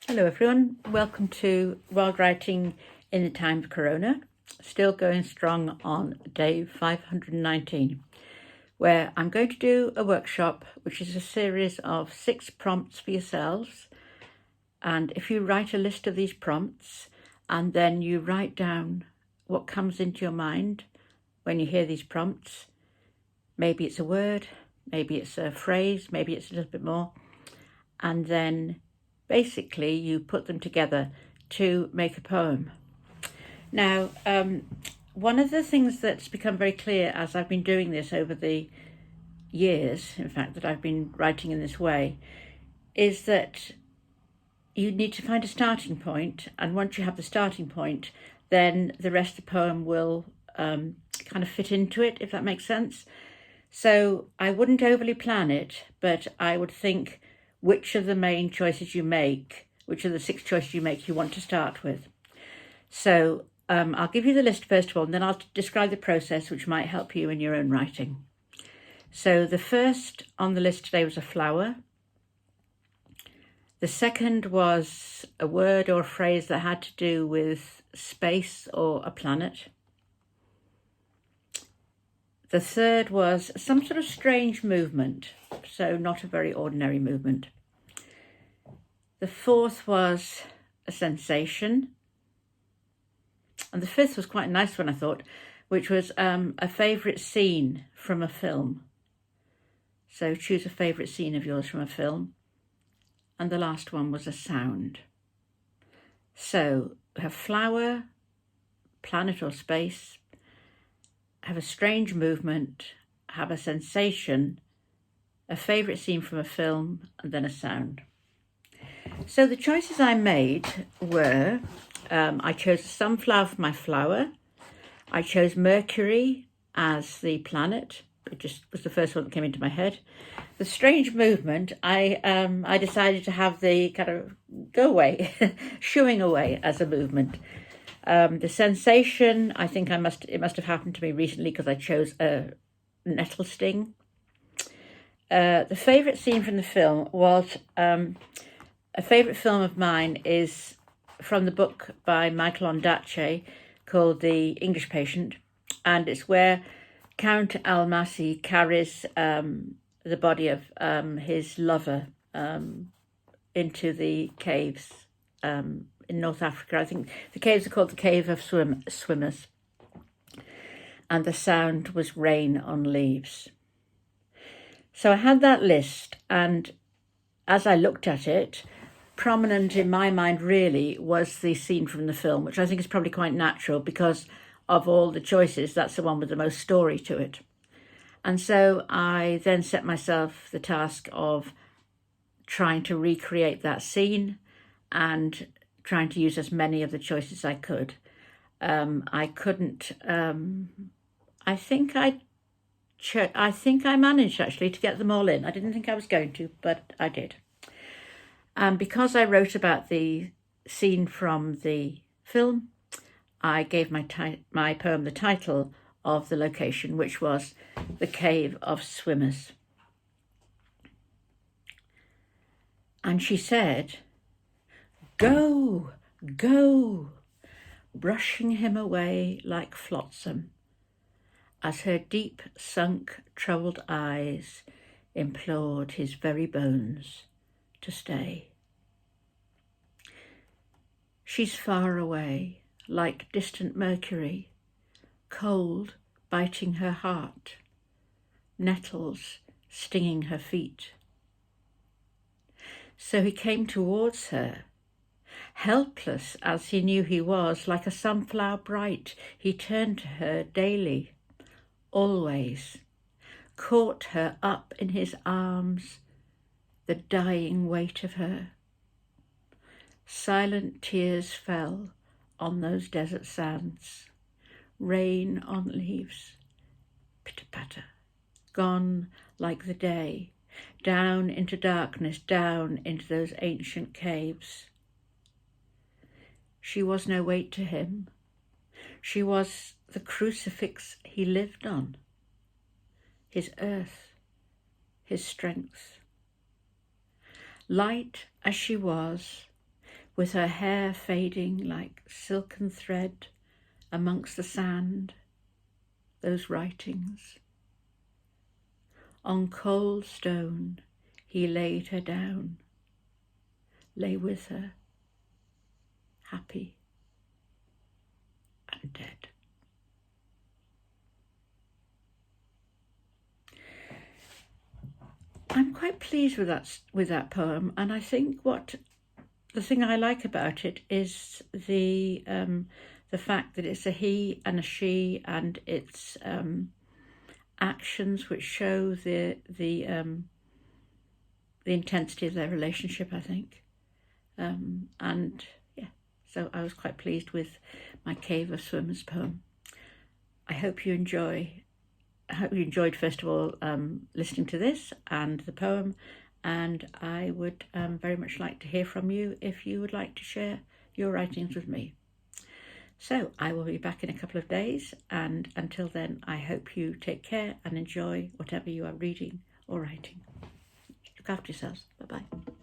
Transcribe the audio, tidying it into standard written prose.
Hello everyone, welcome to Wild Writing in the Time of Corona. Still going strong on day 519, where I'm going to do a workshop which is a series of 6 prompts for yourselves. And if you write a list of these prompts and then you write down what comes into your mind when you hear these prompts, maybe it's a word, maybe it's a phrase, maybe it's a little bit more, and then basically you put them together to make a poem. Now, one of the things that's become very clear as I've been doing this over the years, in fact, that I've been writing in this way, is that you need to find a starting point, and once you have the starting point, then the rest of the poem will kind of fit into it, if that makes sense. So I wouldn't overly plan it, but I would think which of the main choices you make, which of the 6 choices you make, you want to start with. So I'll give you the list first of all, and then I'll describe the process which might help you in your own writing. So the first on the list today was a flower. The second was a word or a phrase that had to do with space or a planet. The third was some sort of strange movement, so not a very ordinary movement. The fourth was a sensation. And the fifth was quite a nice one, I thought, which was a favourite scene from a film. So choose a favourite scene of yours from a film. And the last one was a sound. So we have flower, planet or space, have a strange movement, have a sensation, a favourite scene from a film, and then a sound. So the choices I made were, I chose a sunflower for my flower, I chose Mercury as the planet, it just was the first one that came into my head. The strange movement, I decided to have the kind of go away, shooing away as a movement. The sensation, I think it must have happened to me recently because I chose a nettle sting. The favourite scene from the film was, a favourite film of mine is from the book by Michael Ondaatje called The English Patient, and it's where Count Almasi carries the body of his lover into the caves in North Africa. I think the caves are called the Cave of Swimmers. And the sound was rain on leaves. So I had that list, and as I looked at it, prominent in my mind really was the scene from the film, which I think is probably quite natural because of all the choices, that's the one with the most story to it. And so I then set myself the task of trying to recreate that scene and trying to use as many of the choices I could. I couldn't. I think I managed actually to get them all in. I didn't think I was going to, but I did. And because I wrote about the scene from the film, I gave my poem the title of the location, which was the Cave of Swimmers. And she said, "Go, go," brushing him away like flotsam, as her deep-sunk, troubled eyes implored his very bones to stay. She's far away, like distant Mercury, cold biting her heart, nettles stinging her feet. So he came towards her, helpless as he knew he was, like a sunflower bright, he turned to her daily, always, caught her up in his arms, the dying weight of her. Silent tears fell on those desert sands, rain on leaves, pitter-patter, gone like the day, down into darkness, down into those ancient caves. She was no weight to him. She was the crucifix he lived on, his earth, his strength. Light as she was, with her hair fading like silken thread amongst the sand, those writings. On cold stone he laid her down, lay with her, happy and dead. I'm quite pleased with that poem, and I think the thing I like about it is the fact that it's a he and a she, and it's actions which show the intensity of their relationship, I think. And yeah, so I was quite pleased with my Cave of Swimmers poem. I hope you enjoyed, first of all, listening to this and the poem, and I would very much like to hear from you if you would like to share your writings with me. So I will be back in a couple of days, and until then, I hope you take care and enjoy whatever you are reading or writing. Look after yourselves. Bye-bye.